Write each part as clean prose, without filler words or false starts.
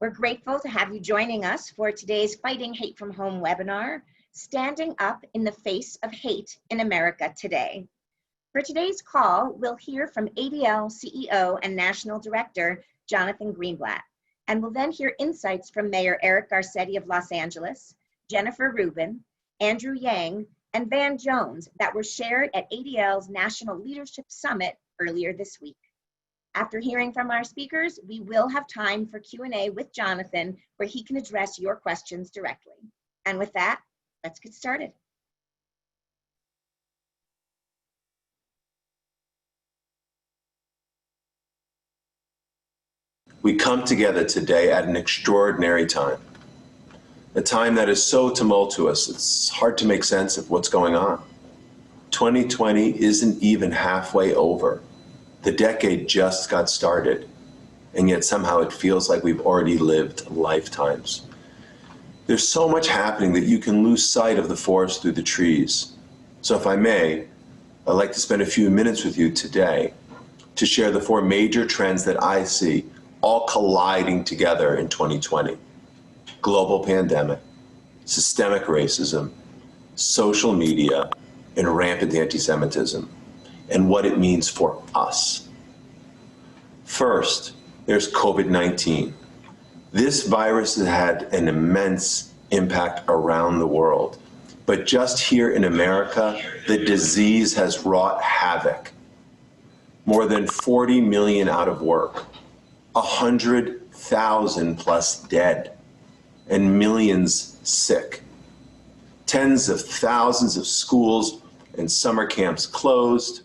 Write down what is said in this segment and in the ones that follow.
We're grateful to have you joining us for today's Fighting Hate from Home webinar, Standing Up in the Face of Hate in America Today. For today's call, we'll hear from ADL CEO and National Director, Jonathan Greenblatt, and we'll then hear insights from Mayor Eric Garcetti of Los Angeles, Jennifer Rubin, Andrew Yang, and Van Jones that were shared at ADL's National Leadership Summit earlier this week. After hearing from our speakers, we will have time for Q&A with Jonathan, where he can address your questions directly. And with that, let's get started. We come together today at an extraordinary time, a time that is so tumultuous, it's hard to make sense of what's going on. 2020 isn't even halfway over. The decade just got started, and yet somehow it feels like we've already lived lifetimes. There's so much happening that you can lose sight of the forest through the trees. So if I may, I'd like to spend a few minutes with you today to share the four major trends that I see all colliding together in 2020. Global pandemic, systemic racism, social media, and rampant anti-Semitism, and what it means for us. First, there's COVID-19. This virus has had an immense impact around the world, but just here in America, the disease has wrought havoc. More than 40 million out of work, 100,000 plus dead, and millions sick. Tens of thousands of schools and summer camps closed,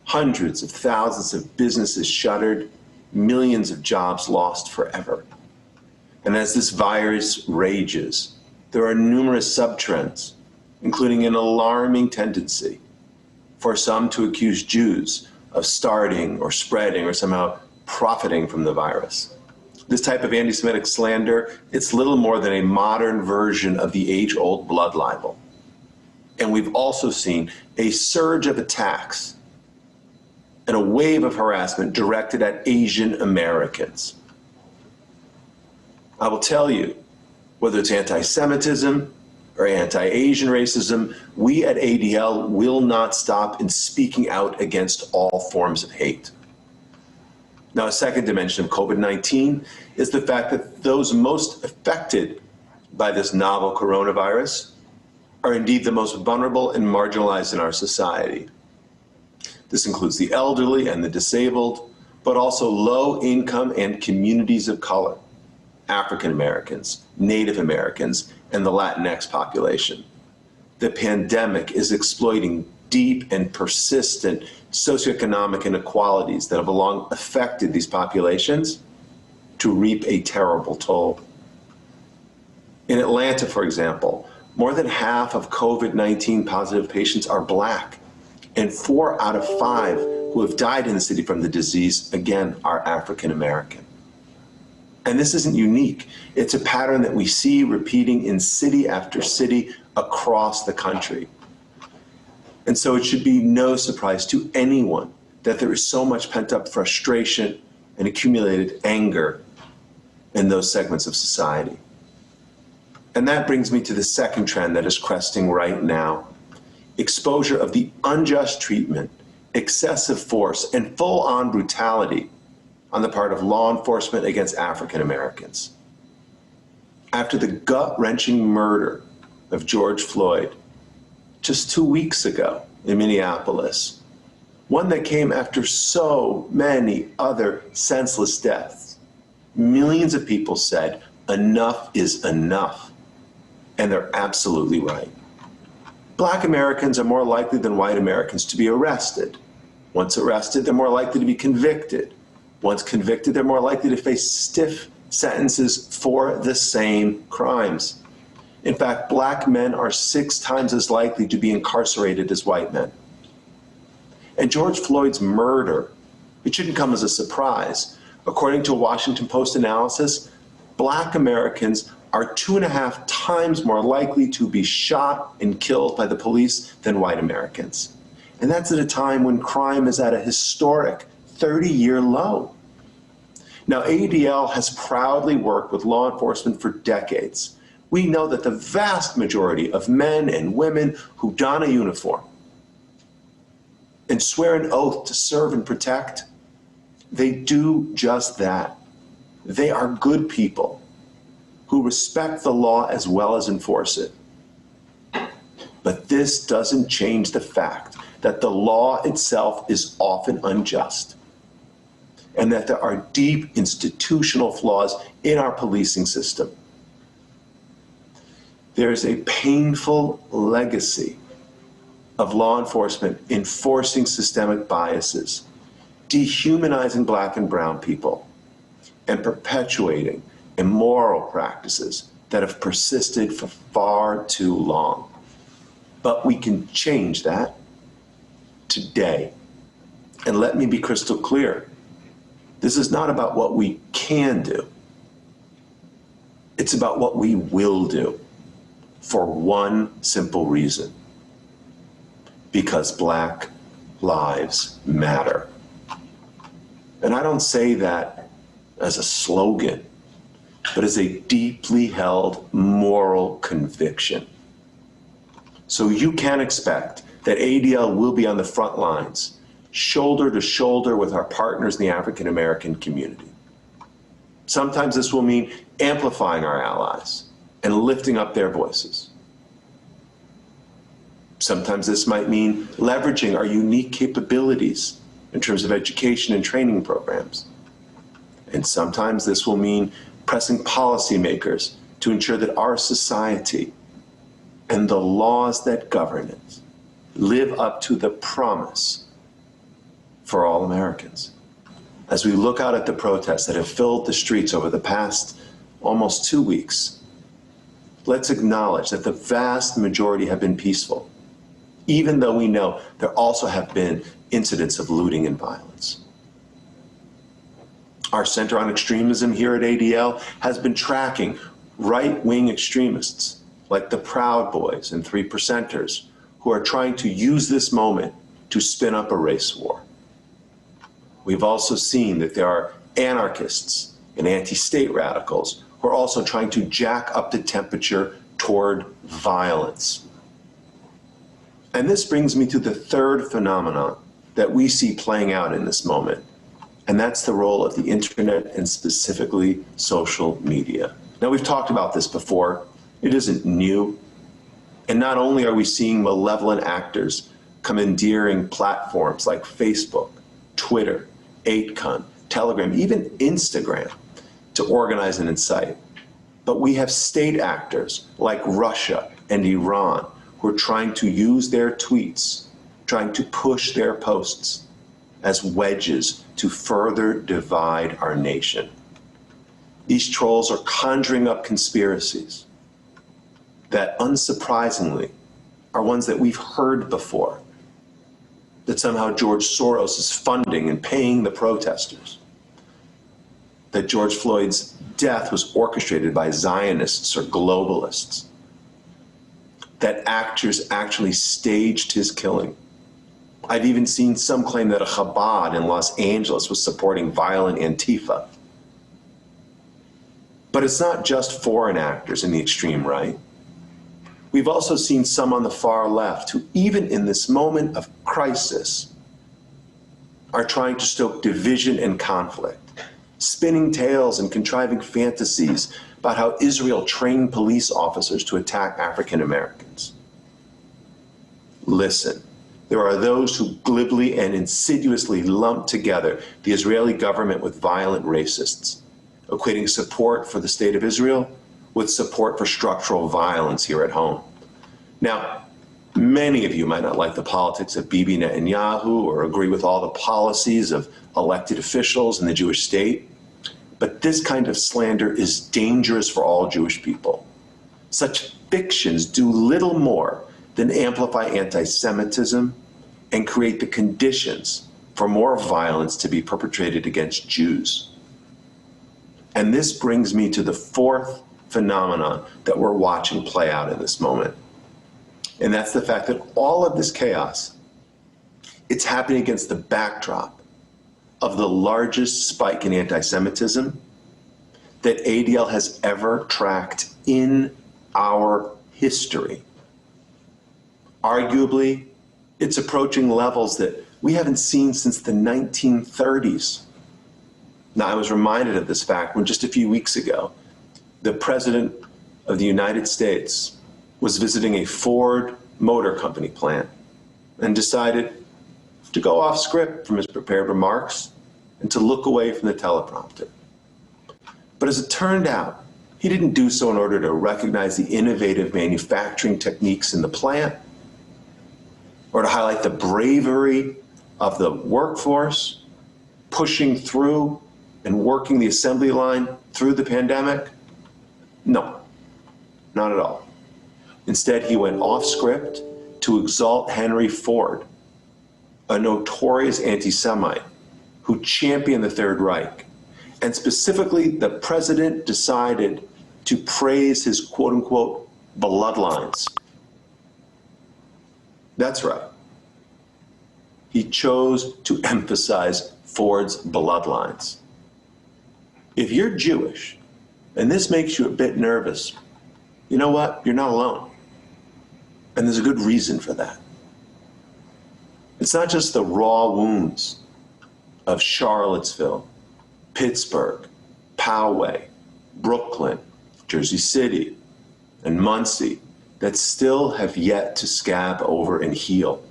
hundreds of thousands of businesses shuttered, millions of jobs lost forever. And as this virus rages, there are numerous subtrends, including an alarming tendency for some to accuse Jews of starting or spreading or somehow profiting from the virus. This type of anti-Semitic slander, it's little more than a modern version of the age-old blood libel. And we've also seen a surge of attacks and a wave of harassment directed at Asian Americans. I will tell you, whether it's anti-Semitism or anti-Asian racism, we at ADL will not stop in speaking out against all forms of hate. Now, a second dimension of COVID-19 is the fact that those most affected by this novel coronavirus are indeed the most vulnerable and marginalized in our society. This includes the elderly and the disabled, but also low income and communities of color, African Americans, Native Americans, and the Latinx population. The pandemic is exploiting deep and persistent socioeconomic inequalities that have long affected these populations to reap a terrible toll. In Atlanta, for example, more than half of COVID-19 positive patients are Black, and 4 out of 5 who have died in the city from the disease, again, are African American. And this isn't unique. It's a pattern that we see repeating in city after city across the country. And so it should be no surprise to anyone that there is so much pent-up frustration and accumulated anger in those segments of society. And that brings me to the second trend that is cresting right now: exposure of the unjust treatment, excessive force, and full-on brutality on the part of law enforcement against African Americans. After the gut-wrenching murder of George Floyd just 2 weeks ago in Minneapolis, one that came after so many other senseless deaths, millions of people said, enough is enough. And they're absolutely right. Black Americans are more likely than white Americans to be arrested. Once arrested, they're more likely to be convicted. Once convicted, they're more likely to face stiff sentences for the same crimes. In fact, Black men are 6 times as likely to be incarcerated as white men. And George Floyd's murder, it shouldn't come as a surprise. According to a Washington Post analysis, Black Americans are 2.5 times more likely to be shot and killed by the police than white Americans. And that's at a time when crime is at a historic 30-year low. Now, ADL has proudly worked with law enforcement for decades. We know that the vast majority of men and women who don a uniform and swear an oath to serve and protect, they do just that. They are good people who respect the law as well as enforce it. But this doesn't change the fact that the law itself is often unjust, and that there are deep institutional flaws in our policing system. There is a painful legacy of law enforcement enforcing systemic biases, dehumanizing Black and brown people, and perpetuating immoral practices that have persisted for far too long. But we can change that today. And let me be crystal clear. This is not about what we can do. It's about what we will do, for one simple reason: because Black lives matter. And I don't say that as a slogan, but as a deeply held moral conviction. So you can expect that ADL will be on the front lines, shoulder to shoulder with our partners in the African American community. Sometimes this will mean amplifying our allies and lifting up their voices. Sometimes this might mean leveraging our unique capabilities in terms of education and training programs. And sometimes this will mean pressing policymakers to ensure that our society and the laws that govern it live up to the promise for all Americans. As we look out at the protests that have filled the streets over the past almost 2 weeks, let's acknowledge that the vast majority have been peaceful, even though we know there also have been incidents of looting and violence. Our Center on Extremism here at ADL has been tracking right-wing extremists like the Proud Boys and Three Percenters, who are trying to use this moment to spin up a race war. We've also seen that there are anarchists and anti-state radicals who are also trying to jack up the temperature toward violence. And this brings me to the third phenomenon that we see playing out in this moment, and that's the role of the internet and specifically social media. Now, we've talked about this before. It isn't new. And not only are we seeing malevolent actors commandeering platforms like Facebook, Twitter, 8kun, Telegram, even Instagram to organize and incite, but we have state actors like Russia and Iran who are trying to use their tweets, trying to push their posts as wedges to further divide our nation. These trolls are conjuring up conspiracies that, unsurprisingly, are ones that we've heard before, that somehow George Soros is funding and paying the protesters, that George Floyd's death was orchestrated by Zionists or globalists, that actors actually staged his killing. I've even seen some claim that a Chabad in Los Angeles was supporting violent Antifa. But it's not just foreign actors in the extreme right. We've also seen some on the far left who, even in this moment of crisis, are trying to stoke division and conflict, spinning tales and contriving fantasies about how Israel trained police officers to attack African Americans. Listen, there are those who glibly and insidiously lump together the Israeli government with violent racists, equating support for the state of Israel with support for structural violence here at home. Now, many of you might not like the politics of Bibi Netanyahu or agree with all the policies of elected officials in the Jewish state, but this kind of slander is dangerous for all Jewish people. Such fictions do little more than amplify anti-Semitism and create the conditions for more violence to be perpetrated against Jews. And this brings me to the fourth phenomenon that we're watching play out in this moment. And that's the fact that all of this chaos, it's happening against the backdrop of the largest spike in anti-Semitism that ADL has ever tracked in our history. Arguably, it's approaching levels that we haven't seen since the 1930s. Now, I was reminded of this fact when just a few weeks ago, the President of the United States was visiting a Ford Motor Company plant and decided to go off script from his prepared remarks and to look away from the teleprompter. But as it turned out, he didn't do so in order to recognize the innovative manufacturing techniques in the plant or to highlight the bravery of the workforce pushing through and working the assembly line through the pandemic. No, not at all. Instead, he went off script to exalt Henry Ford, a notorious anti-Semite who championed the Third Reich. And specifically, the president decided to praise his quote unquote bloodlines. That's right. He chose to emphasize Ford's bloodlines. If you're Jewish and this makes you a bit nervous, you know what? You're not alone. And there's a good reason for that. It's not just the raw wounds of Charlottesville, Pittsburgh, Poway, Brooklyn, Jersey City, and Muncie that still have yet to scab over and heal.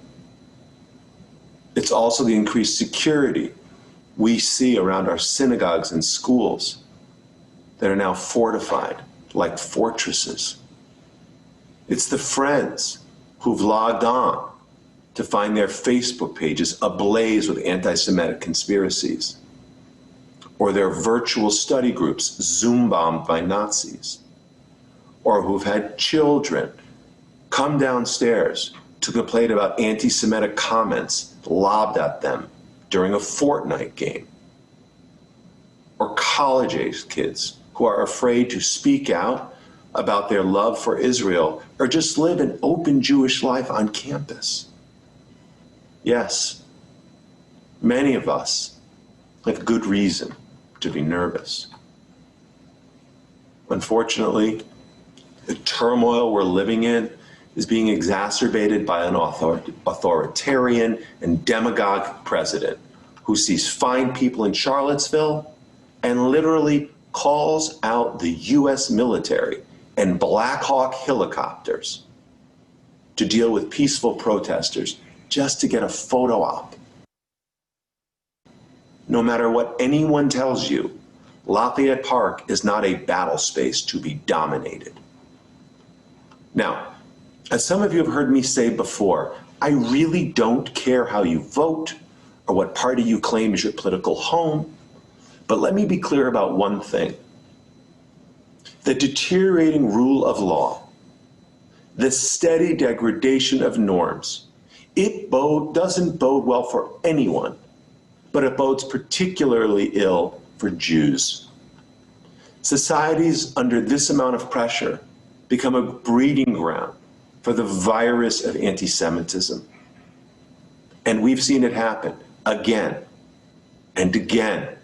It's also the increased security we see around our synagogues and schools that are now fortified like fortresses. It's the friends who've logged on to find their Facebook pages ablaze with anti-Semitic conspiracies, or their virtual study groups Zoom-bombed by Nazis, or who've had children come downstairs to complain about anti-Semitic comments lobbed at them during a Fortnite game, or college-age kids who are afraid to speak out about their love for Israel or just live an open Jewish life on campus. Yes, many of us have good reason to be nervous. Unfortunately, the turmoil we're living in is being exacerbated by an authoritarian and demagogue president who sees fine people in Charlottesville and literally calls out the US military and Black Hawk helicopters to deal with peaceful protesters just to get a photo op. No matter what anyone tells you, Lafayette Park is not a battle space to be dominated. Now, as some of you have heard me say before, I really don't care how you vote or what party you claim is your political home, but let me be clear about one thing. The deteriorating rule of law, the steady degradation of norms, it doesn't bode well for anyone, but it bodes particularly ill for Jews. Societies under this amount of pressure become a breeding ground for the virus of anti-Semitism. And we've seen it happen again and again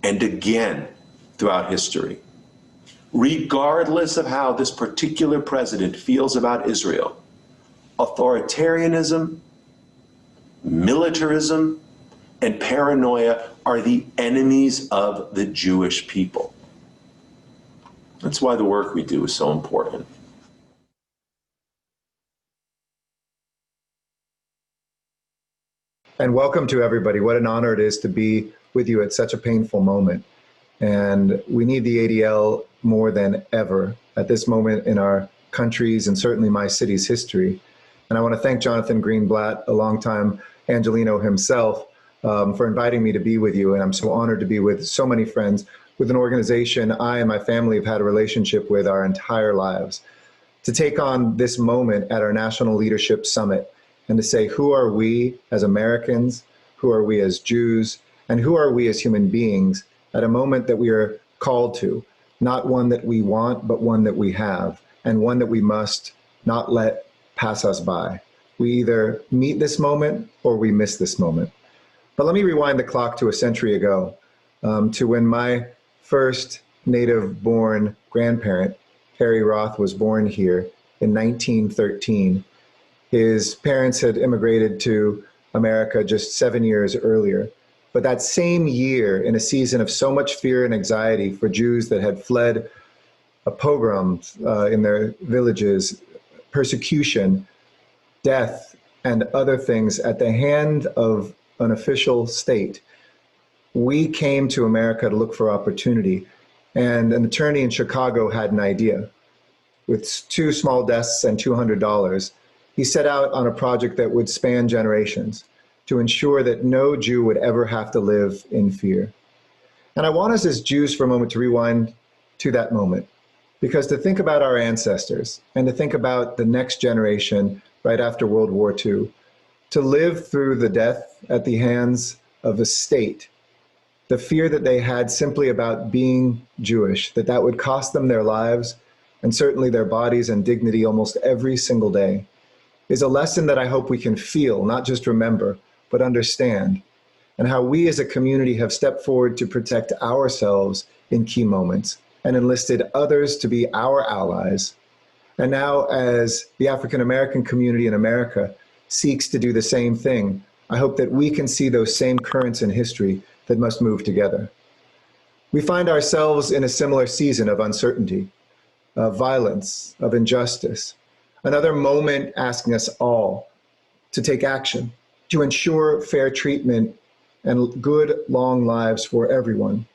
and again throughout history. Regardless of how this particular president feels about Israel, authoritarianism, militarism, and paranoia are the enemies of the Jewish people. That's why the work we do is so important. And welcome to everybody. What an honor it is to be with you at such a painful moment. And we need the ADL more than ever at this moment in our country's and certainly my city's history. And I want to thank Jonathan Greenblatt, a longtime Angelino himself, for inviting me to be with you. And I'm so honored to be with so many friends, with an organization I and my family have had a relationship with our entire lives. To take on this moment at our National Leadership Summit and to say, who are we as Americans, who are we as Jews, and who are we as human beings at a moment that we are called to, not one that we want, but one that we have, and one that we must not let pass us by. We either meet this moment or we miss this moment. But let me rewind the clock to a century ago, to when my first native-born grandparent, Harry Roth, was born here in 1913. His parents had immigrated to America just 7 years earlier. But that same year, in a season of so much fear and anxiety for Jews that had fled a pogrom in their villages, persecution, death, and other things at the hand of an official state, we came to America to look for opportunity. And an attorney in Chicago had an idea. With 2 small desks and $200, he set out on a project that would span generations to ensure that no Jew would ever have to live in fear. And I want us as Jews for a moment to rewind to that moment, because to think about our ancestors and to think about the next generation right after World War II, to live through the death at the hands of a state, the fear that they had simply about being Jewish, that would cost them their lives and certainly their bodies and dignity almost every single day, is a lesson that I hope we can feel, not just remember, but understand, and how we as a community have stepped forward to protect ourselves in key moments and enlisted others to be our allies. And now, as the African American community in America seeks to do the same thing, I hope that we can see those same currents in history that must move together. We find ourselves in a similar season of uncertainty, of violence, of injustice, another moment asking us all to take action, to ensure fair treatment and good, long lives for everyone.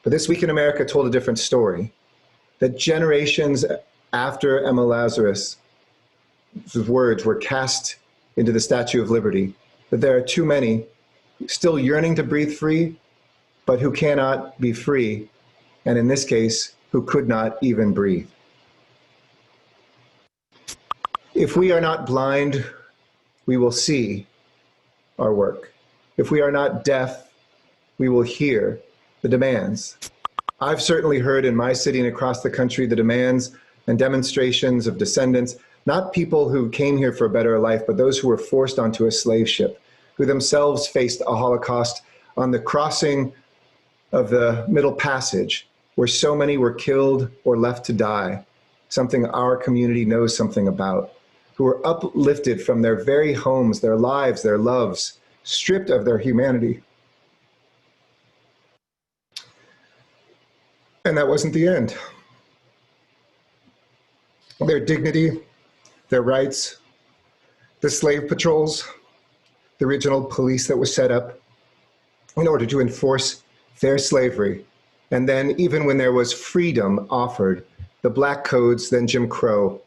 But This Week in America told a different story, that generations after Emma Lazarus' words were cast into the Statue of Liberty, that there are too many still yearning to breathe free, but who cannot be free, and in this case, who could not even breathe. If we are not blind, we will see our work. If we are not deaf, we will hear the demands. I've certainly heard in my city and across the country the demands and demonstrations of descendants, not people who came here for a better life, but those who were forced onto a slave ship, who themselves faced a Holocaust on the crossing of the Middle Passage, where so many were killed or left to die, something our community knows something about, who were uplifted from their very homes, their lives, their loves, stripped of their humanity. And that wasn't the end. Their dignity, their rights, the slave patrols, the original police that was set up in order to enforce their slavery. And then even when there was freedom offered, the black codes, then Jim Crow,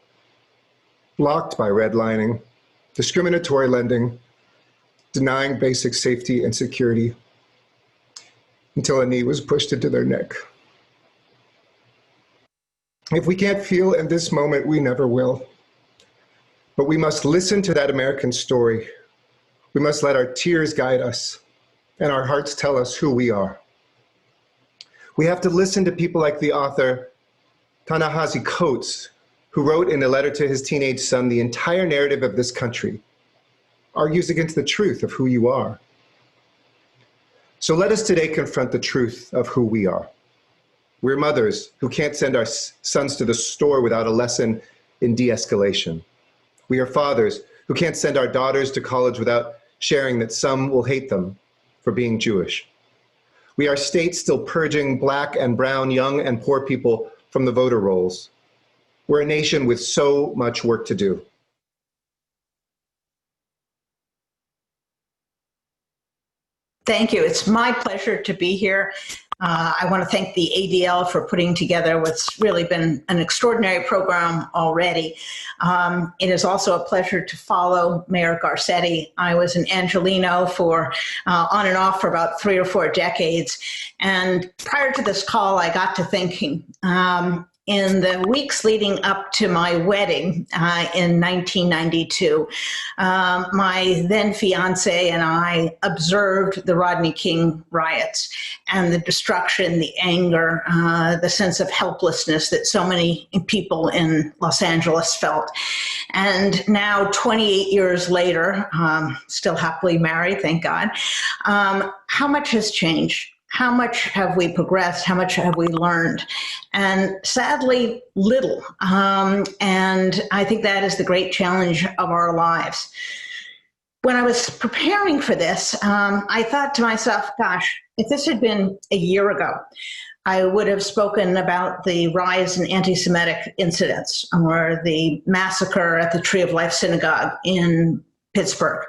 blocked by redlining, discriminatory lending, denying basic safety and security, until a knee was pushed into their neck. If we can't feel in this moment, we never will. But we must listen to that American story. We must let our tears guide us and our hearts tell us who we are. We have to listen to people like the author Ta-Nehisi Coates, who wrote in a letter to his teenage son, the entire narrative of this country argues against the truth of who you are. So let us today confront the truth of who we are. We're mothers who can't send our sons to the store without a lesson in de-escalation. We are fathers who can't send our daughters to college without sharing that some will hate them for being Jewish. We are states still purging black and brown, young and poor people from the voter rolls. We're a nation with so much work to do. Thank you. It's my pleasure to be here. I want to thank the ADL for putting together what's really been an extraordinary program already. It is also a pleasure to follow Mayor Garcetti. I was an Angelino for on and off for about 3 or 4 decades. And prior to this call, I got to thinking, in the weeks leading up to my wedding in 1992, my then fiance and I observed the Rodney King riots and the destruction, the anger, the sense of helplessness that so many people in Los Angeles felt. And now, 28 years later, still happily married, thank God, how much has changed? How much have we progressed? How much have we learned? And sadly, little. And I think that is the great challenge of our lives. When I was preparing for this, I thought to myself, gosh, if this had been a year ago, I would have spoken about the rise in anti-Semitic incidents or the massacre at the Tree of Life Synagogue in Pittsburgh.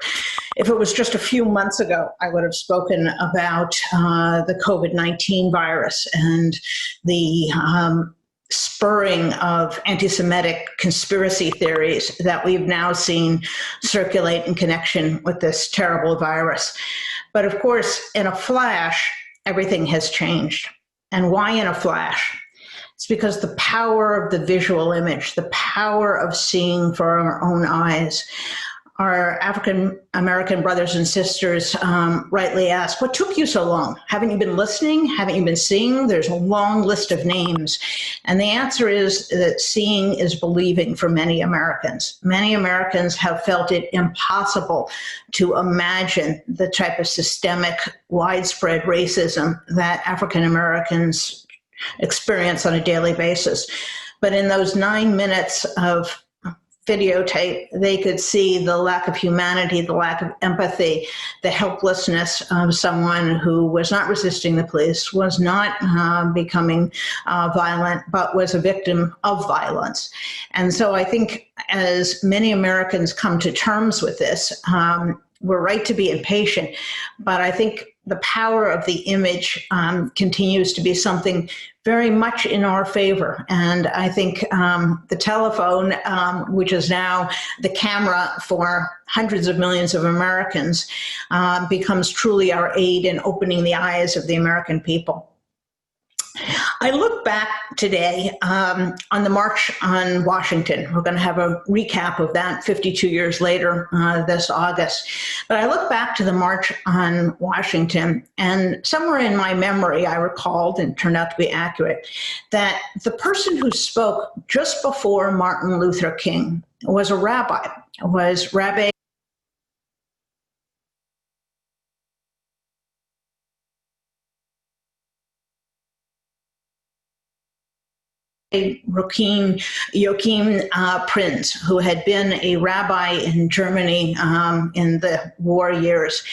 If it was just a few months ago, I would have spoken about the COVID-19 virus and the spurring of anti-Semitic conspiracy theories that we've now seen circulate in connection with this terrible virus. But of course, in a flash, everything has changed. And why in a flash? It's because the power of the visual image, the power of seeing for our own eyes. Our African-American brothers and sisters rightly ask, what took you so long? Haven't you been listening? Haven't you been seeing? There's a long list of names. And the answer is that seeing is believing for many Americans. Many Americans have felt it impossible to imagine the type of systemic, widespread racism that African-Americans experience on a daily basis. But in those 9 minutes of videotape, they could see the lack of humanity, the lack of empathy, the helplessness of someone who was not resisting the police, was not becoming violent, but was a victim of violence. And so I think as many Americans come to terms with this, we're right to be impatient, but I think the power of the image continues to be something very much in our favor. And I think the telephone, which is now the camera for hundreds of millions of Americans, becomes truly our aid in opening the eyes of the American people. I look back today on the March on Washington. We're going to have a recap of that 52 years later this August. But I look back to the March on Washington, and somewhere in my memory, I recalled, and turned out to be accurate, that the person who spoke just before Martin Luther King was a rabbi, was Rabbi Joachim Prinz, who had been a rabbi in Germany in the war years.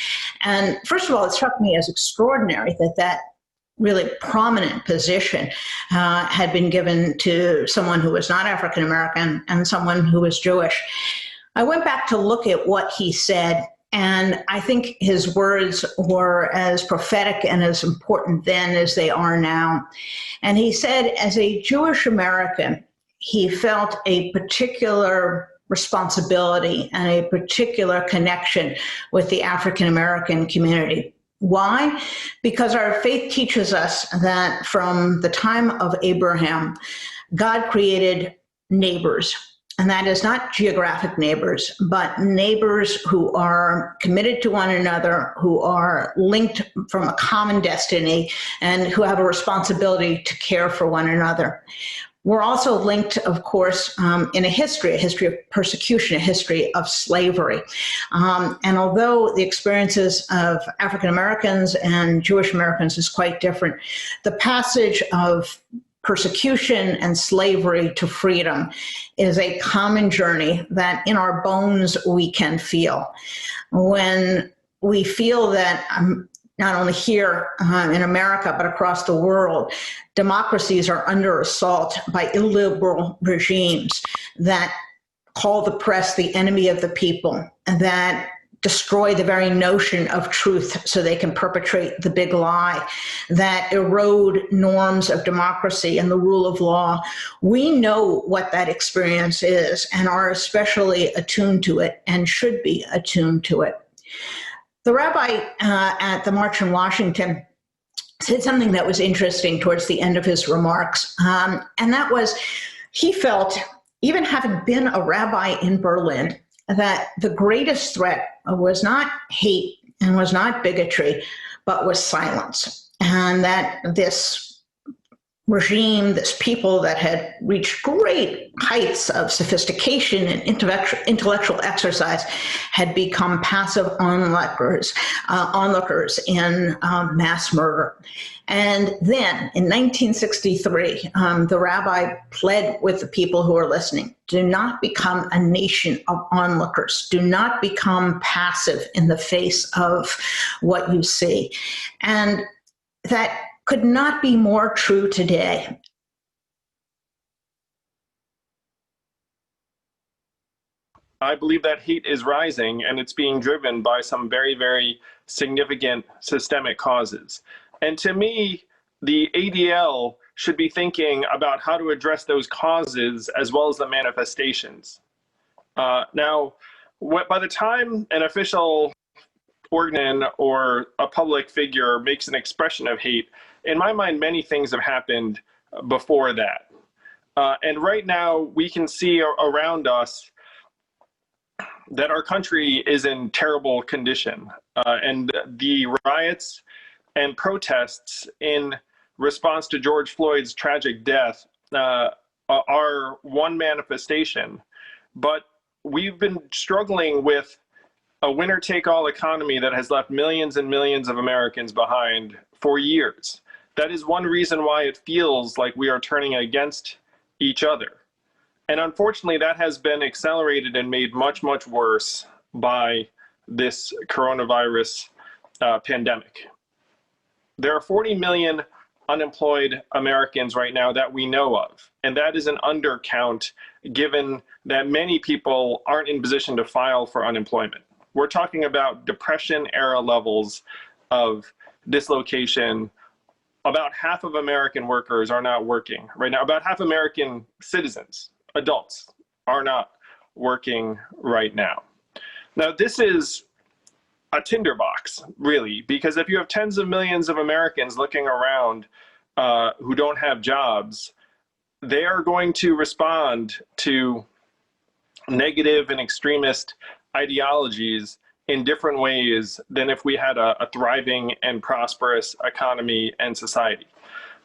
And first of all, it struck me as extraordinary that that really prominent position had been given to someone who was not African American and someone who was Jewish. I went back to look at what he said, and I think his words were as prophetic and as important then as they are now. And he said, as a Jewish American, he felt a particular responsibility and a particular connection with the African American community. Why? Because our faith teaches us that from the time of Abraham, God created neighbors. And that is not geographic neighbors, but neighbors who are committed to one another, who are linked from a common destiny, and who have a responsibility to care for one another. We're also linked, of course, in a history of persecution, a history of slavery. And although the experiences of African Americans and Jewish Americans is quite different, the passage of persecution and slavery to freedom is a common journey that in our bones we can feel. When we feel that not only here in America, but across the world, democracies are under assault by illiberal regimes that call the press the enemy of the people, and that destroy the very notion of truth so they can perpetrate the big lie, that erode norms of democracy and the rule of law. We know what that experience is and are especially attuned to it and should be attuned to it. The rabbi at the March in Washington said something that was interesting towards the end of his remarks. And that was, he felt, even having been a rabbi in Berlin, that the greatest threat was not hate and was not bigotry, but was silence. And that this regime, this people that had reached great heights of sophistication and intellectual exercise had become passive onlookers in mass murder. And then in 1963, the rabbi pled with the people who are listening, do not become a nation of onlookers. Do not become passive in the face of what you see. And that could not be more true today. I believe that hate is rising, and it's being driven by some very, very significant systemic causes. And to me, the ADL should be thinking about how to address those causes as well as the manifestations. Now, by the time an official organ or a public figure makes an expression of hate, in my mind, many things have happened before that. And right now, we can see around us that our country is in terrible condition. And the riots and protests in response to George Floyd's tragic death are one manifestation. But we've been struggling with a winner-take-all economy that has left millions and millions of Americans behind for years. That is one reason why it feels like we are turning against each other. And unfortunately, that has been accelerated and made much, much worse by this coronavirus pandemic. There are 40 million unemployed Americans right now that we know of, and that is an undercount given that many people aren't in position to file for unemployment. We're talking about Depression-era levels of dislocation. About half of American workers are not working right now. About half American citizens, adults, are not working right now. Now, this is a tinderbox, really, because if you have tens of millions of Americans looking around who don't have jobs, they are going to respond to negative and extremist ideologies in different ways than if we had a thriving and prosperous economy and society.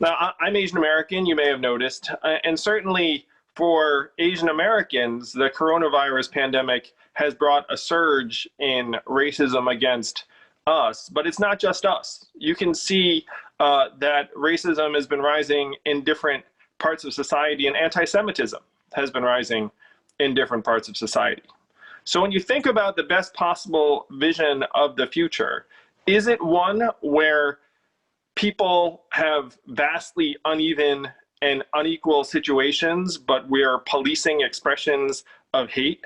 Now, I'm Asian American, you may have noticed, and certainly for Asian Americans, the coronavirus pandemic has brought a surge in racism against us, but it's not just us. You can see that racism has been rising in different parts of society, and anti-Semitism has been rising in different parts of society. So when you think about the best possible vision of the future, is it one where people have vastly uneven and unequal situations, but we're policing expressions of hate?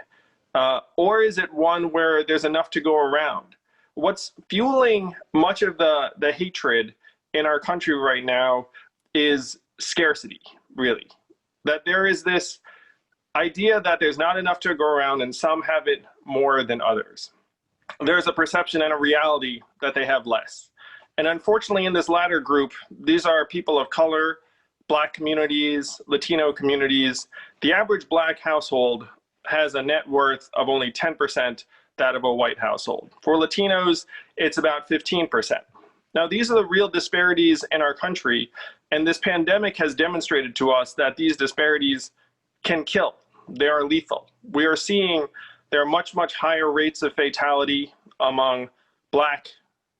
Or is it one where there's enough to go around? What's fueling much of the hatred in our country right now is scarcity, really. That there is this idea that there's not enough to go around and some have it more than others. There's a perception and a reality that they have less. And unfortunately, in this latter group, these are people of color, Black communities, Latino communities. The average Black household has a net worth of only 10% that of a white household. For Latinos, it's about 15%. Now, these are the real disparities in our country, and this pandemic has demonstrated to us that these disparities can kill. They are lethal. We are seeing there are much, much higher rates of fatality among Black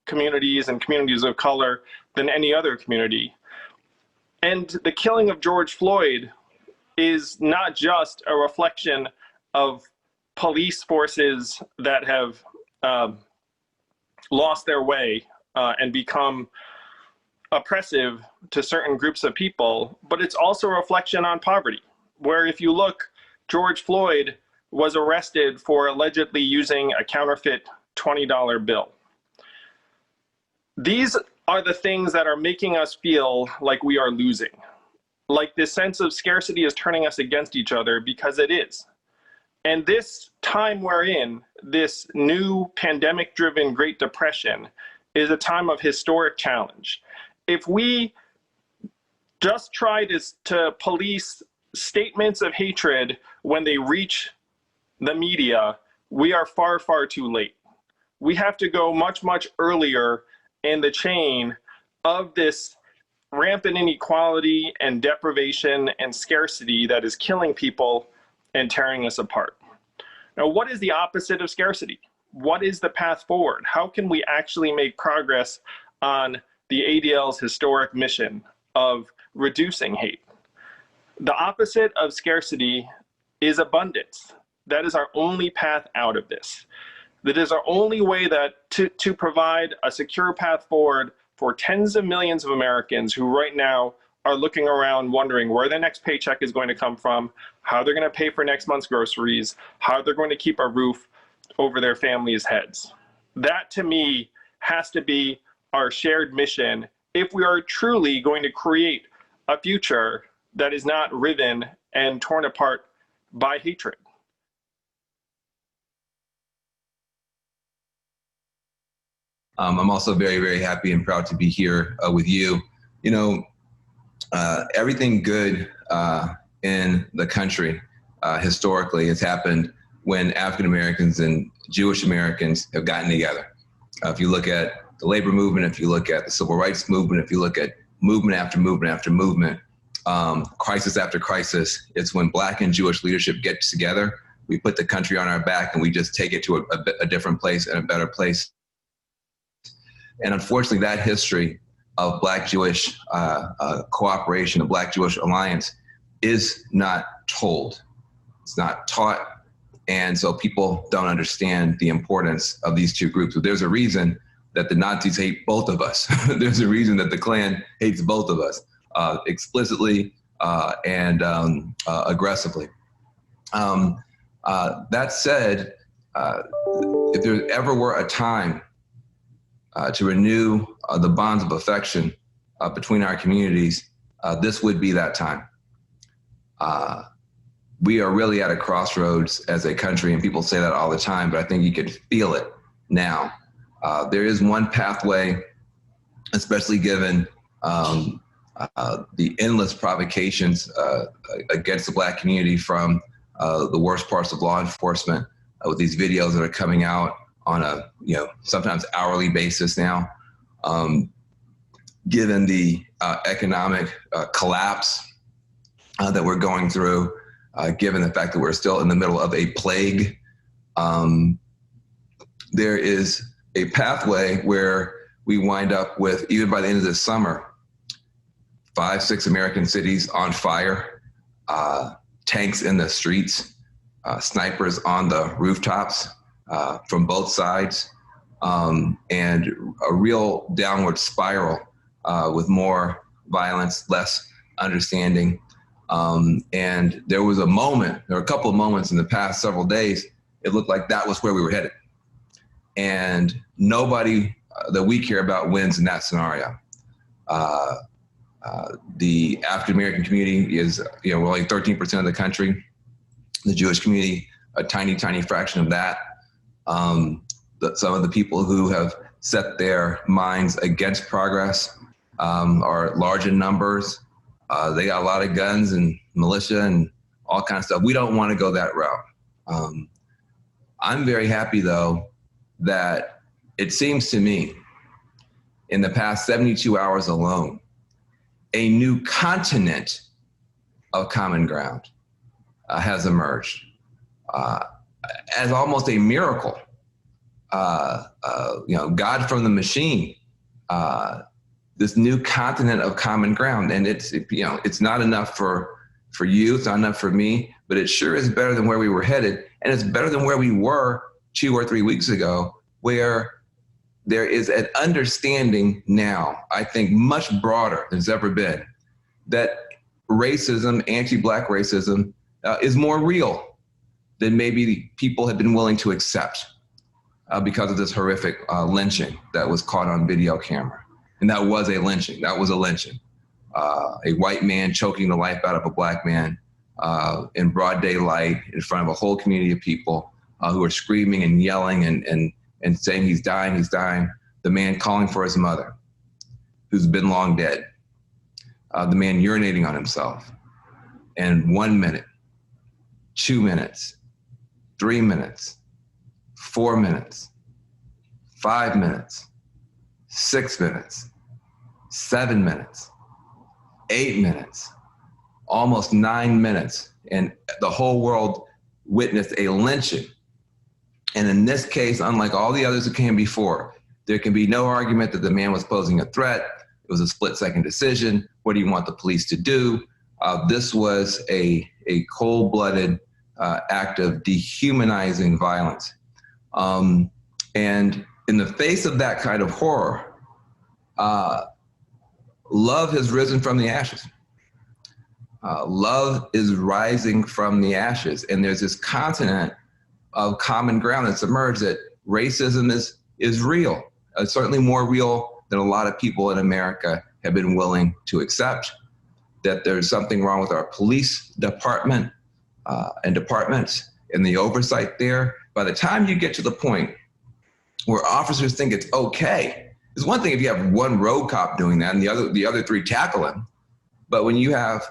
communities and communities of color than any other community. And the killing of George Floyd is not just a reflection of police forces that have lost their way and become oppressive to certain groups of people, but it's also a reflection on poverty, where if you look, George Floyd was arrested for allegedly using a counterfeit $20 bill. These are the things that are making us feel like we are losing. Like this sense of scarcity is turning us against each other, because it is. And this time we're in, this new pandemic-driven Great Depression, is a time of historic challenge. if we just try to police statements of hatred when they reach the media, we are far, far too late. We have to go much, much earlier in the chain of this rampant inequality and deprivation and scarcity that is killing people and tearing us apart. Now, what is the opposite of scarcity? What is the path forward? How can we actually make progress on the ADL's historic mission of reducing hate? The opposite of scarcity is abundance. That is our only path out of this. That is our only way to provide a secure path forward for tens of millions of Americans who right now are looking around wondering where their next paycheck is going to come from, how they're going to pay for next month's groceries, how they're going to keep a roof over their families' heads. That, to me, has to be our shared mission if we are truly going to create a future that is not riven and torn apart by hatred. I'm also very, very happy and proud to be here with you. You know, everything good in the country historically has happened when African Americans and Jewish Americans have gotten together. If you look at the labor movement, if you look at the civil rights movement, if you look at movement after movement after movement, crisis after crisis, it's when Black and Jewish leadership gets together, we put the country on our back and we just take it to a different place and a better place. And unfortunately, that history of Black-Jewish cooperation, the Black-Jewish alliance, is not told. It's not taught. And so people don't understand the importance of these two groups. But there's a reason that the Nazis hate both of us. There's a reason that the Klan hates both of us, explicitly and aggressively. That said, if there ever were a time to renew the bonds of affection between our communities, this would be that time. We are really at a crossroads as a country, and people say that all the time, but I think you could feel it now. There is one pathway, especially given the endless provocations against the Black community from the worst parts of law enforcement, with these videos that are coming out on a sometimes hourly basis now. Given the economic collapse that we're going through, given the fact that we're still in the middle of a plague, there is a pathway where we wind up with, even by the end of this summer, 5, 6 American cities on fire, tanks in the streets, snipers on the rooftops from both sides, and a real downward spiral with more violence, less understanding. And there were a couple of moments in the past several days, it looked like that was where we were headed. And nobody that we care about wins in that scenario. The African-American community is, we're only 13% of the country. The Jewish community, a tiny, tiny fraction of that. Some of the people who have set their minds against progress are large in numbers. They got a lot of guns and militia and all kinds of stuff. We don't want to go that route. I'm very happy, though, that it seems to me in the past 72 hours alone, a new continent of common ground has emerged as almost a miracle. God from the machine, this new continent of common ground. And it's not enough for you, it's not enough for me, but it sure is better than where we were headed. And it's better than where we were 2 or 3 weeks ago, where there is an understanding now, I think much broader than it's ever been, that racism, anti-Black racism, is more real than maybe people have been willing to accept because of this horrific lynching that was caught on video camera. And that was a lynching. That was a lynching. A white man choking the life out of a Black man in broad daylight in front of a whole community of people who are screaming and yelling and saying he's dying, he's dying. The man calling for his mother. who's been long dead. The man urinating on himself. And 1 minute, 2 minutes, 3 minutes, 4 minutes, 5 minutes, 6 minutes, 7 minutes, 8 minutes, almost 9 minutes. And the whole world witnessed a lynching. And in this case, unlike all the others that came before, there can be no argument that the man was posing a threat. It was a split-second decision. What do you want the police to do? This was a cold-blooded act of dehumanizing violence. And in the face of that kind of horror, love has risen from the ashes. Love is rising from the ashes. And there's this continent of common ground that's emerged that racism is real. It's certainly more real than a lot of people in America have been willing to accept, that there's something wrong with our police department and departments and the oversight there. By the time you get to the point where officers think it's okay, it's one thing if you have one road cop doing that and the other three tackle him. But when you have,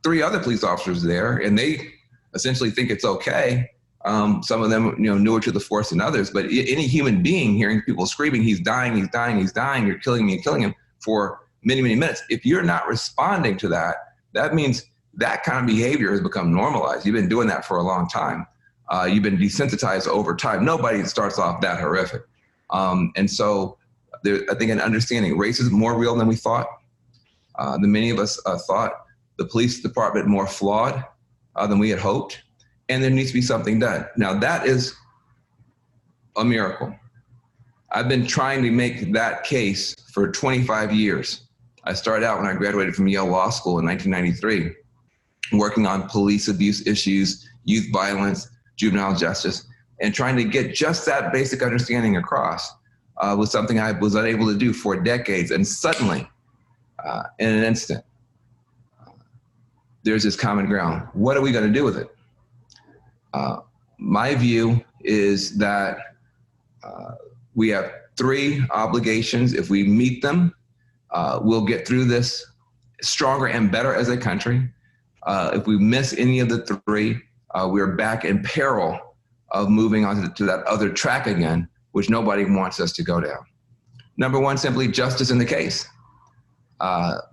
3 other police officers there and they essentially think it's okay, some of them, newer to the force than others, but any human being hearing people screaming, he's dying, he's dying, he's dying, you're killing me and killing him for many, many minutes. If you're not responding to that, that means that kind of behavior has become normalized. You've been doing that for a long time. You've been desensitized over time. Nobody starts off that horrific. And so I think an understanding race is more real than we thought, than many of us thought. The police department more flawed than we had hoped. And there needs to be something done. Now that is a miracle. I've been trying to make that case for 25 years. I started out when I graduated from Yale Law School in 1993, working on police abuse issues, youth violence, juvenile justice, and trying to get just that basic understanding across was something I was unable to do for decades. And suddenly, in an instant, there's this common ground. What are we going to do with it? My view is that we have 3 obligations. If we meet them, we'll get through this stronger and better as a country. If we miss any of the 3, we're back in peril of moving on to that other track again, which nobody wants us to go down. Number 1, simply justice in the case.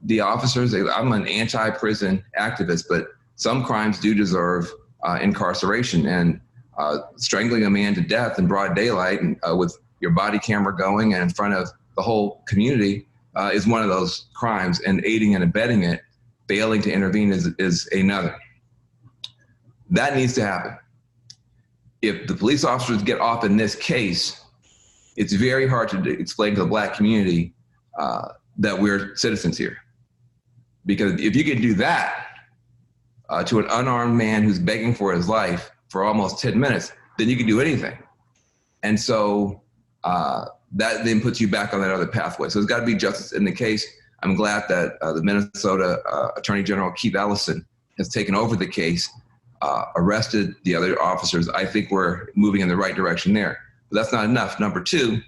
The officers, I'm an anti-prison activist, but some crimes do deserve incarceration, and strangling a man to death in broad daylight and with your body camera going and in front of the whole community is one of those crimes, and aiding and abetting it, failing to intervene is another. That needs to happen. If the police officers get off in this case, it's very hard to explain to the Black community that we're citizens here. Because if you can do that to an unarmed man who's begging for his life for almost 10 minutes, then you can do anything. And so that then puts you back on that other pathway. So there's got to be justice in the case. I'm glad that the Minnesota Attorney General Keith Ellison has taken over the case, arrested the other officers. I think we're moving in the right direction there. But that's not enough. Number 2,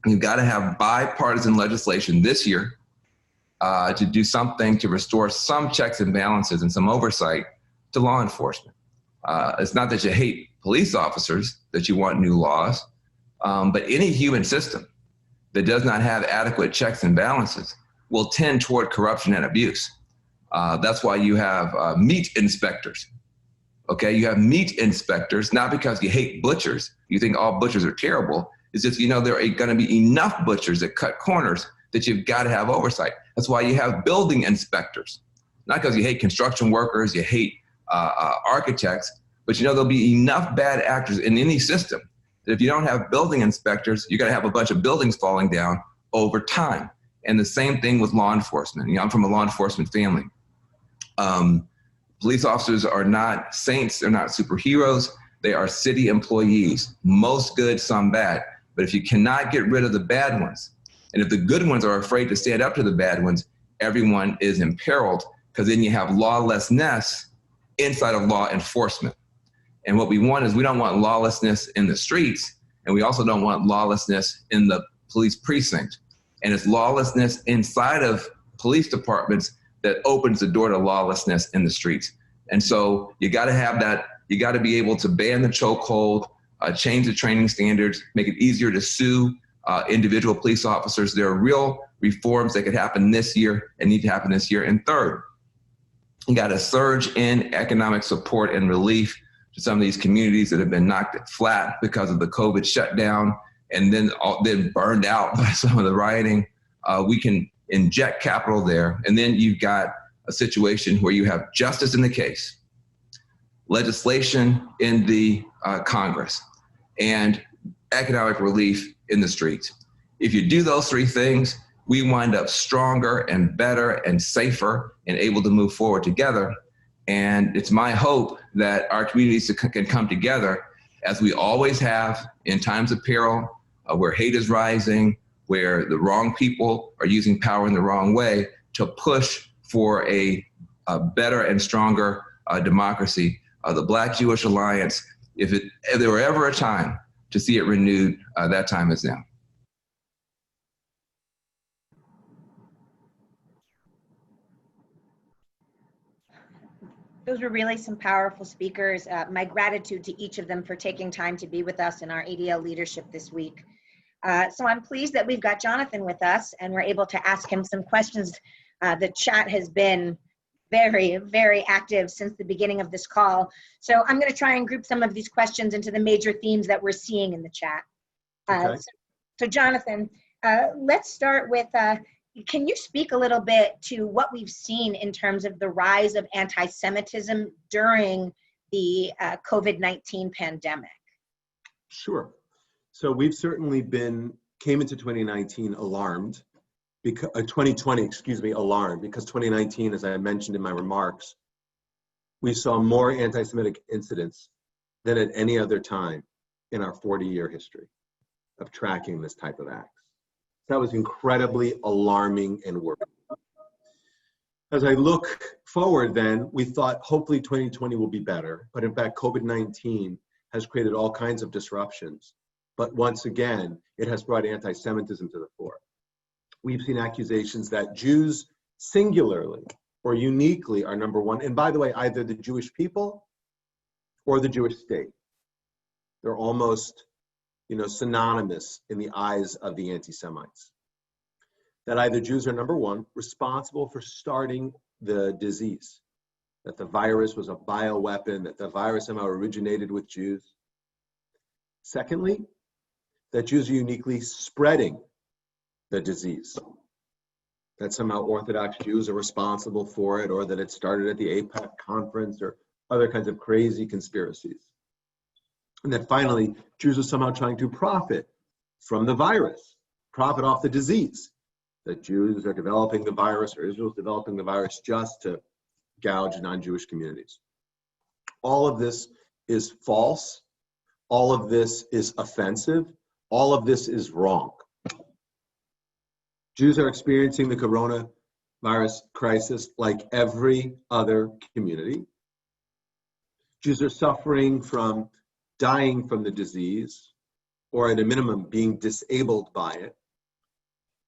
you've got to have bipartisan legislation this year to do something to restore some checks and balances and some oversight to law enforcement. It's not that you hate police officers, that you want new laws, but any human system that does not have adequate checks and balances will tend toward corruption and abuse. That's why you have meat inspectors. Okay, you have meat inspectors, not because you hate butchers, you think all butchers are terrible. It's just, there are going to be enough butchers that cut corners that you've got to have oversight. That's why you have building inspectors, not because you hate construction workers, you hate architects, but there'll be enough bad actors in any system that if you don't have building inspectors, you're going to have a bunch of buildings falling down over time. And the same thing with law enforcement. I'm from a law enforcement family. Police officers are not saints, they're not superheroes, they are city employees, most good, some bad. But if you cannot get rid of the bad ones, and if the good ones are afraid to stand up to the bad ones, everyone is imperiled, because then you have lawlessness inside of law enforcement. And what we want is, we don't want lawlessness in the streets, and we also don't want lawlessness in the police precinct. And it's lawlessness inside of police departments that opens the door to lawlessness in the streets. And so you got to have that. You got to be able to ban the chokehold, change the training standards, make it easier to sue individual police officers. There are real reforms that could happen this year and need to happen this year. And third, you got a surge in economic support and relief to some of these communities that have been knocked flat because of the COVID shutdown and then burned out by some of the rioting. We can inject capital there. And then you've got a situation where you have justice in the case, legislation in the Congress, and economic relief in the streets. If you do those three things, we wind up stronger and better and safer and able to move forward together. And it's my hope that our communities can come together, as we always have in times of peril, where hate is rising, where the wrong people are using power in the wrong way, to push for a better and stronger democracy. The Black-Jewish Alliance, if there were ever a time to see it renewed, that time is now. Those were really some powerful speakers. My gratitude to each of them for taking time to be with us in our ADL leadership this week. So I'm pleased that we've got Jonathan with us and we're able to ask him some questions. The chat has been very, very active since the beginning of this call. So I'm going to try and group some of these questions into the major themes that we're seeing in the chat. Okay. So Jonathan, let's start with, can you speak a little bit to what we've seen in terms of the rise of anti-Semitism during the COVID-19 pandemic? Sure. So we've certainly came into 2019 alarmed, because 2020, alarmed, because 2019, as I mentioned in my remarks, we saw more anti-Semitic incidents than at any other time in our 40-year history of tracking this type of acts. That was incredibly alarming and worrying. As I look forward then, we thought hopefully 2020 will be better, but in fact, COVID-19 has created all kinds of disruptions. But once again, it has brought anti-Semitism to the fore. We've seen accusations that Jews singularly or uniquely are number one. And by the way, either the Jewish people or the Jewish state. They're almost, synonymous in the eyes of the anti-Semites. That either Jews are number one, responsible for starting the disease, that the virus was a bioweapon, that the virus somehow originated with Jews. Secondly, that Jews are uniquely spreading the disease, that somehow Orthodox Jews are responsible for it, or that it started at the AIPAC conference, or other kinds of crazy conspiracies. And that finally, Jews are somehow trying to profit from the virus, profit off the disease, that Jews are developing the virus, or Israel's developing the virus just to gouge non-Jewish communities. All of this is false. All of this is offensive. All of this is wrong. Jews are experiencing the coronavirus crisis like every other community. Jews are suffering from dying from the disease, or at a minimum being disabled by it.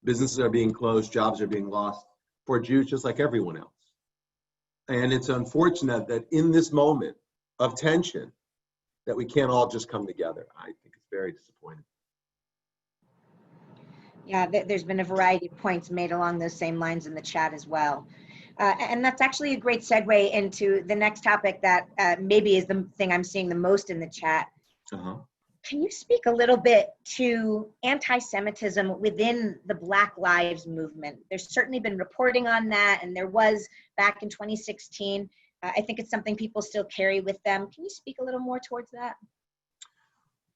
Businesses are being closed, jobs are being lost for Jews just like everyone else. And it's unfortunate that in this moment of tension, that we can't all just come together. I think it's very disappointing. Yeah, there's been a variety of points made along those same lines in the chat as well. And that's actually a great segue into the next topic that maybe is the thing I'm seeing the most in the chat. Can you speak a little bit to anti-Semitism within the Black Lives Movement? There's certainly been reporting on that, and there was back in 2016. I think it's something people still carry with them. Can you speak a little more towards that?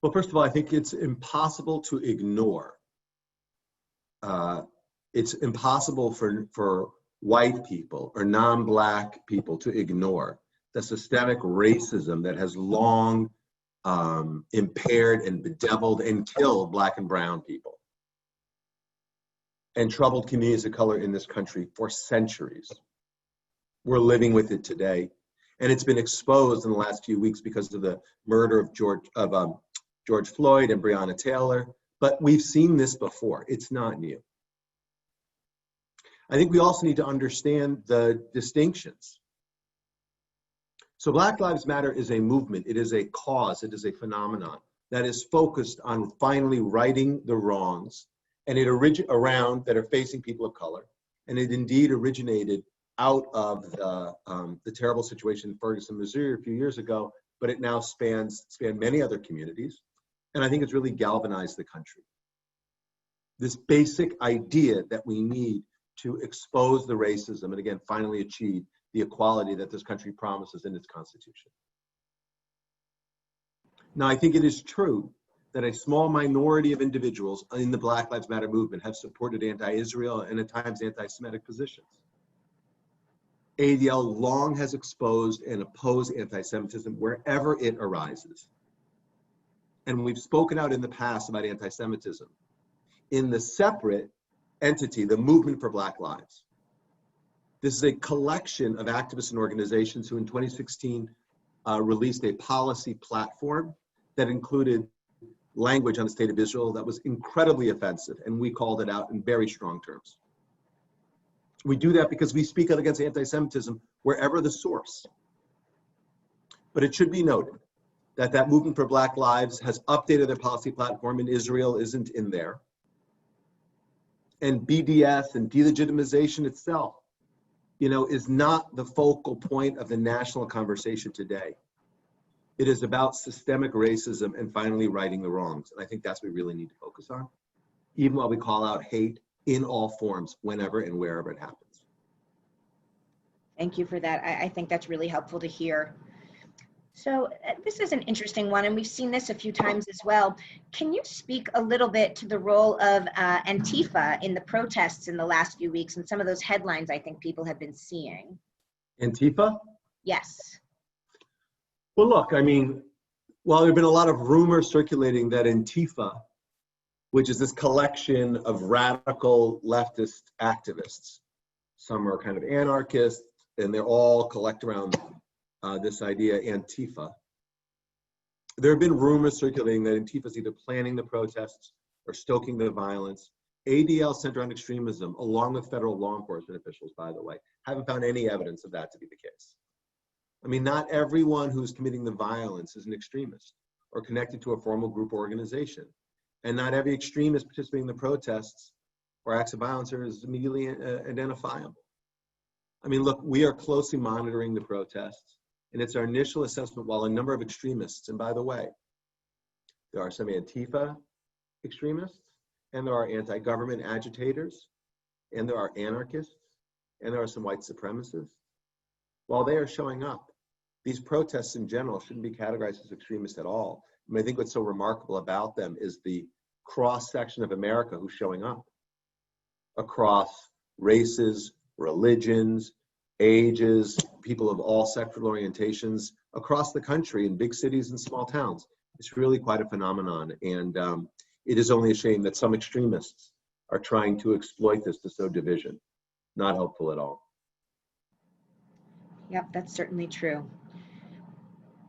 Well, first of all, I think it's impossible to ignore. It's impossible for white people or non-Black people to ignore the systemic racism that has long impaired and bedeviled and killed Black and brown people and troubled communities of color in this country for centuries. We're living with it today, and it's been exposed in the last few weeks because of the murder of George Floyd and Breonna Taylor. But we've seen this before. It's not new. I think we also need to understand the distinctions. So Black Lives Matter is a movement, it is a cause, it is a phenomenon that is focused on finally righting the wrongs and it around that are facing people of color. And it indeed originated out of the terrible situation in Ferguson, Missouri a few years ago, but it now spanned many other communities. And I think it's really galvanized the country. This basic idea that we need to expose the racism and again, finally achieve the equality that this country promises in its constitution. Now, I think it is true that a small minority of individuals in the Black Lives Matter movement have supported anti-Israel and at times anti-Semitic positions. ADL long has exposed and opposed anti-Semitism wherever it arises. And we've spoken out in the past about anti-Semitism in the separate entity, the Movement for Black Lives. This is a collection of activists and organizations who in 2016 released a policy platform that included language on the state of Israel that was incredibly offensive, and we called it out in very strong terms. We do that because we speak out against anti-Semitism wherever the source. But it should be noted that that Movement for Black Lives has updated their policy platform and Israel isn't in there. And BDS and delegitimization itself, is not the focal point of the national conversation today. It is about systemic racism and finally righting the wrongs. And I think that's what we really need to focus on, even while we call out hate in all forms, whenever and wherever it happens. Thank you for that. I think that's really helpful to hear. So this is an interesting one, and we've seen this a few times as well. Can you speak a little bit to the role of Antifa in the protests in the last few weeks and some of those headlines I think people have been seeing? Antifa? Yes. Well, look, while there have been a lot of rumors circulating that Antifa, which is this collection of radical leftist activists, some are kind of anarchists, and they're all collect around this idea, Antifa. There have been rumors circulating that Antifa is either planning the protests or stoking the violence. ADL Center on Extremism, along with federal law enforcement officials, by the way, haven't found any evidence of that to be the case. Not everyone who's committing the violence is an extremist or connected to a formal group or organization. And not every extremist participating in the protests or acts of violence is immediately identifiable. Look, we are closely monitoring the protests. And it's our initial assessment while a number of extremists, and by the way, there are some Antifa extremists, and there are anti-government agitators, and there are anarchists, and there are some white supremacists. While they are showing up, these protests in general shouldn't be categorized as extremist at all. I think what's so remarkable about them is the cross-section of America who's showing up across races, religions, ages, people of all sexual orientations across the country in big cities and small towns. It's really quite a phenomenon. And it is only a shame that some extremists are trying to exploit this to sow division. Not helpful at all. Yep, that's certainly true.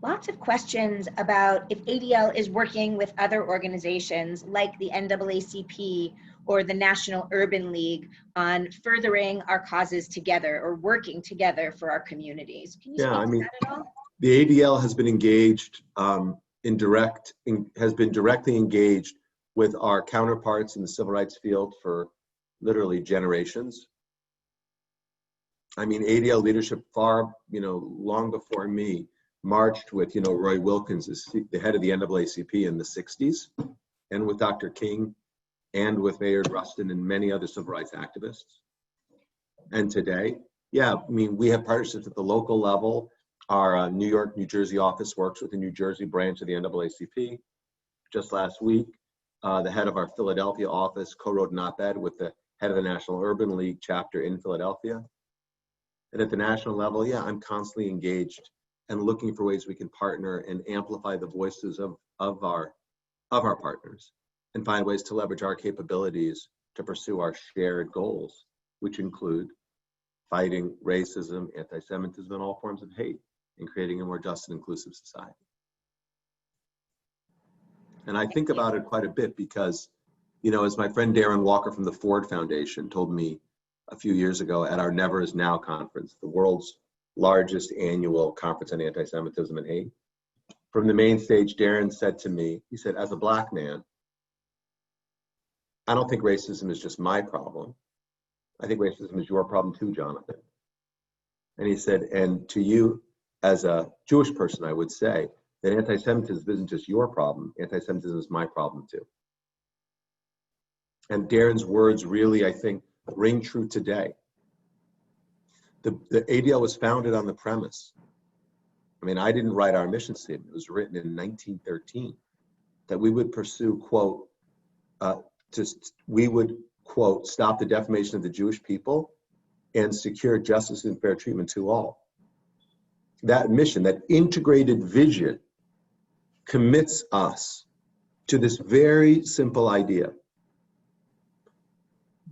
Lots of questions about if ADL is working with other organizations like the NAACP or the National Urban League on furthering our causes together or working together for our communities. Can you speak to that at all? The ADL has been engaged has been directly engaged with our counterparts in the civil rights field for literally generations. ADL leadership long before me marched with, Roy Wilkins, the head of the NAACP in the 60s, and with Dr. King, and with Mayor Rustin and many other civil rights activists. And today, we have partnerships at the local level. Our New York, New Jersey office works with the New Jersey branch of the NAACP. Just last week, the head of our Philadelphia office co-wrote an op-ed with the head of the National Urban League chapter in Philadelphia. And at the national level, I'm constantly engaged and looking for ways we can partner and amplify the voices of our partners and find ways to leverage our capabilities to pursue our shared goals, which include fighting racism, anti-Semitism, and all forms of hate, and creating a more just and inclusive society. And I think about it quite a bit because, as my friend Darren Walker from the Ford Foundation told me a few years ago at our Never Is Now conference, the world's largest annual conference on anti-Semitism and hate. From the main stage, Darren said to me, he said, as a Black man, I don't think racism is just my problem. I think racism is your problem too, Jonathan. And he said, and to you as a Jewish person, I would say that anti-Semitism isn't just your problem, anti-Semitism is my problem too. And Darren's words really, I think, ring true today. The ADL was founded on the premise. I mean, I didn't write our mission statement. It was written in 1913 that we would pursue, quote, we would, quote, stop the defamation of the Jewish people and secure justice and fair treatment to all. That mission, that integrated vision, commits us to this very simple idea.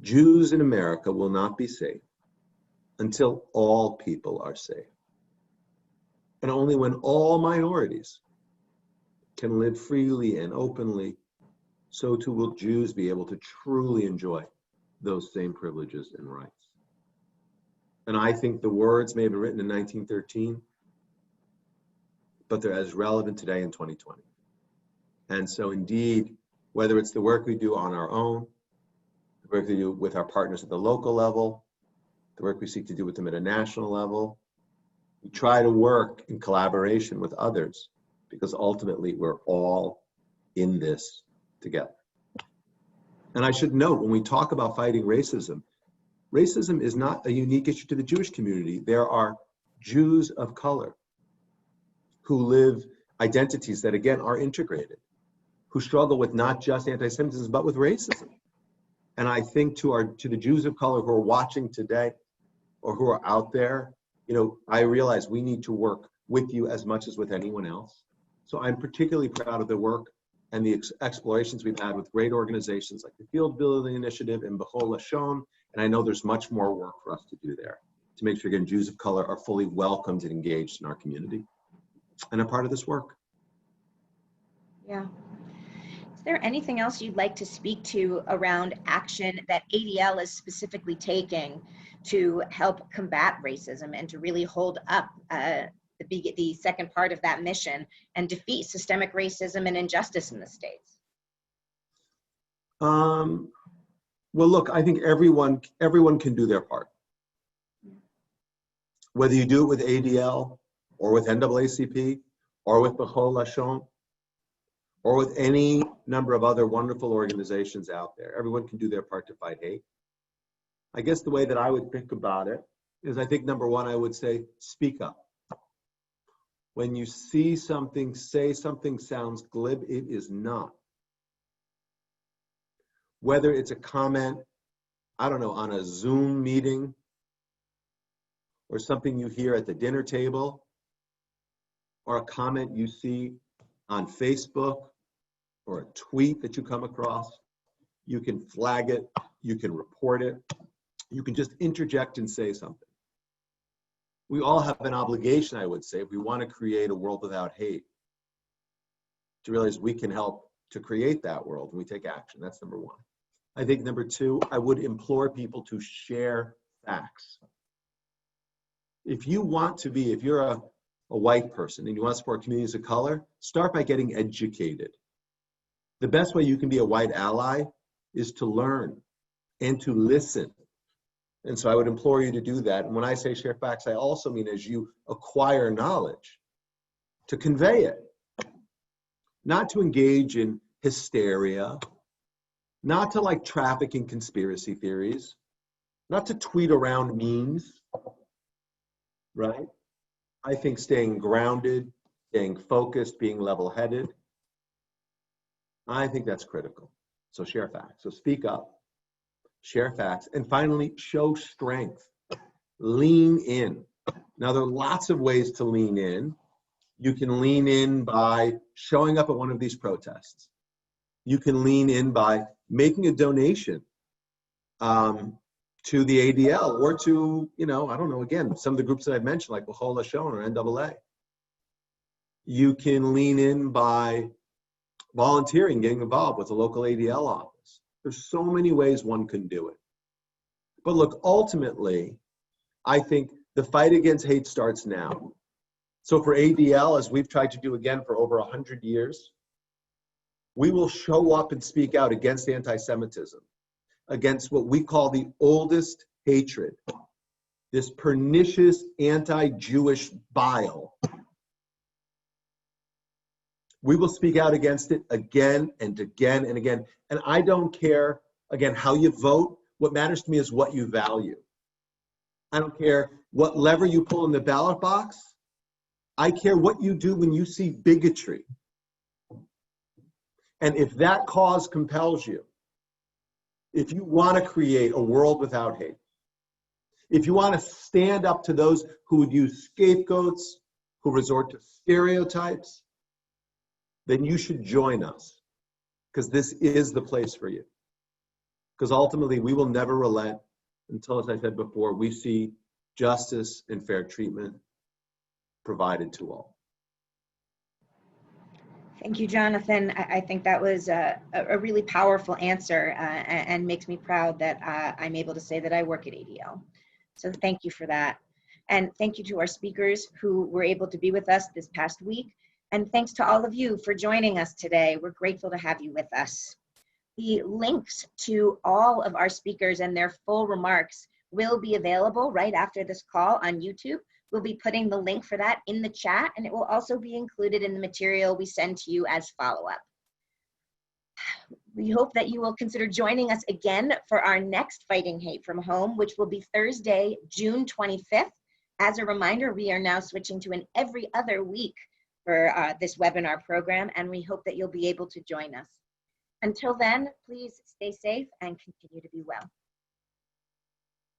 Jews in America will not be safe until all people are safe. And only when all minorities can live freely and openly, so too will Jews be able to truly enjoy those same privileges and rights. And I think the words may have been written in 1913, but they're as relevant today in 2020. And so indeed, whether it's the work we do on our own, the work we do with our partners at the local level, the work we seek to do with them at a national level, we try to work in collaboration with others because ultimately we're all in this together. And I should note, when we talk about fighting racism, racism is not a unique issue to the Jewish community. There are Jews of color who live identities that, again, are integrated, who struggle with not just anti-Semitism, but with racism. And I think to the Jews of color who are watching today or who are out there, you know, I realize we need to work with you as much as with anyone else. So I'm particularly proud of the work and the explorations we've had with great organizations like the Field Building Initiative and B'chol Lashon. And I know there's much more work for us to do there to make sure, again, Jews of color are fully welcomed and engaged in our community and a part of this work. Yeah. Is there anything else you'd like to speak to around action that ADL is specifically taking to help combat racism and to really hold up the second part of that mission and defeat systemic racism and injustice in the states? Well, look, I think everyone can do their part. Whether you do it with ADL or with NAACP or with B'chol Lashon or with any number of other wonderful organizations out there, everyone can do their part to fight hate. I guess the way that I would think about it is, I think number one, I would say, speak up. When you see something, say something sounds glib, it is not. Whether it's a comment, I don't know, on a Zoom meeting or something you hear at the dinner table or a comment you see on Facebook or a tweet that you come across, you can flag it, you can report it, you can just interject and say something. We all have an obligation, I would say, if we want to create a world without hate, to realize we can help to create that world and we take action. That's number one. I think number two, I would implore people to share facts. If you're a white person and you want to support communities of color, start by getting educated. The best way you can be a white ally is to learn and to listen. And so I would implore you to do that. And when I say share facts, I also mean as you acquire knowledge, to convey it, not to engage in hysteria, not to like traffic in conspiracy theories, not to tweet around memes, right? I think staying grounded, staying focused, being level-headed, I think that's critical. So share facts. So speak up. Share facts, and finally, show strength. Lean in. Now, there are lots of ways to lean in. You can lean in by showing up at one of these protests. You can lean in by making a donation to the ADL or to, I don't know, again, some of the groups that I've mentioned, like B'chol Lashon or NAA. You can lean in by volunteering, getting involved with a local ADL office. There's so many ways one can do it. But look, ultimately, I think the fight against hate starts now. So for ADL, as we've tried to do again for over 100 years, we will show up and speak out against anti-Semitism, against what we call the oldest hatred, this pernicious anti-Jewish bile. We will speak out against it again and again and again. And I don't care, again, how you vote. What matters to me is what you value. I don't care what lever you pull in the ballot box. I care what you do when you see bigotry. And if that cause compels you, if you want to create a world without hate, if you want to stand up to those who would use scapegoats, who resort to stereotypes, then you should join us, because this is the place for you. Because ultimately, we will never relent until, as I said before, we see justice and fair treatment provided to all. Thank you, Jonathan. I think that was a really powerful answer and makes me proud that I'm able to say that I work at ADL. So thank you for that. And thank you to our speakers who were able to be with us this past week. And thanks to all of you for joining us today. We're grateful to have you with us. The links to all of our speakers and their full remarks will be available right after this call on YouTube. We'll be putting the link for that in the chat, and it will also be included in the material we send to you as follow-up. We hope that you will consider joining us again for our next Fighting Hate from Home, which will be Thursday, June 25th. As a reminder, we are now switching to an every other week for this webinar program, and we hope that you'll be able to join us. Until then, please stay safe and continue to be well.